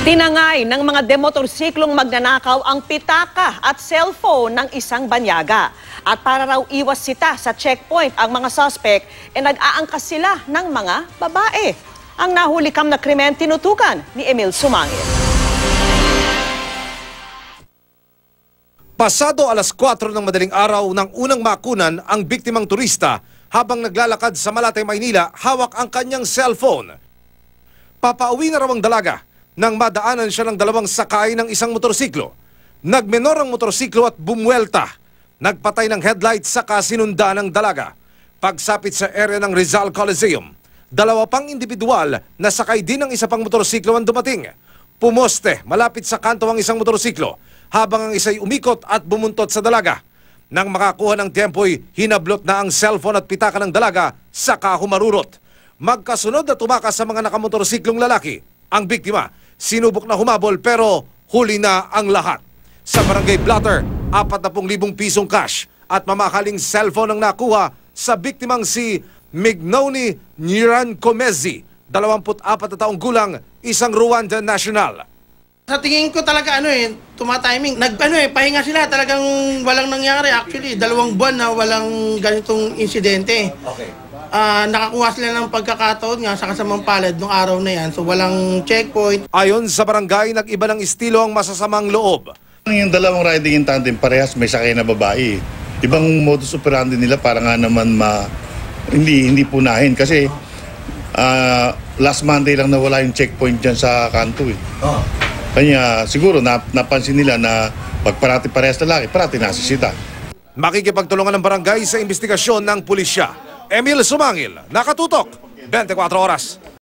Tinangay ng mga demotorsiklong magnanakaw ang pitaka at cellphone ng isang banyaga. At para raw iwas sita sa checkpoint ang mga suspect, nag-aangkas sila ng mga babae. Ang nahulikam na krimen tinutukan ni Emil Sumangil. Pasado alas 4 ng madaling araw nang unang makunan ang biktimang turista habang naglalakad sa Malate, Maynila, hawak ang kanyang cellphone. Papauwi na raw ang dalaga nang madaanan siya ng dalawang sakay ng isang motorsiklo. Nagmenor ang motorsiklo at bumuelta. Nagpatay ng headlight saka sinunda ng dalaga. Pagsapit sa area ng Rizal Coliseum, dalawa pang individual na sakay din ng isa pang motorsiklo ang dumating. Pumoste malapit sa kanto ang isang motorsiklo habang ang isa'y umikot at bumuntot sa dalaga. Nang makakuha ng tempo'y hinablot na ang cellphone at pitaka ng dalaga saka humarurot. Magkasunod na tumakas sa mga nakamotorsiklong lalaki. Ang biktima, sinubok na humabol pero huli na ang lahat. Sa Barangay Blatter, 40,000 pisong cash at mamakaling cellphone ang nakuha sa biktimang si Mignoni Nyirancomezi, 24 na taong gulang, isang Rwandan national. Sa tingin ko talaga tumatiming. Pahinga sila, talagang walang nangyari. Actually, 2 buwan na walang ganitong insidente. Okay. Nakakuha sila ng pagkakataon nga sa kasamang palad nung araw na yan. So walang checkpoint. Ayon sa barangay, nag-iba ng estilo ang masasamang loob. Yung dalawang riding in tandem, parehas may sakay na babae. Ibang modus operandi nila para nga naman hindi punahin. Kasi last Monday lang nawala yung checkpoint dyan sa kanto. Kanya siguro napansin nila na pag parati parehas lalaki, parati nasisita. Makikipagtulungan ng barangay sa investigasyon ng pulisya. Emil Sumangil, Nakatutok, 24 Oras.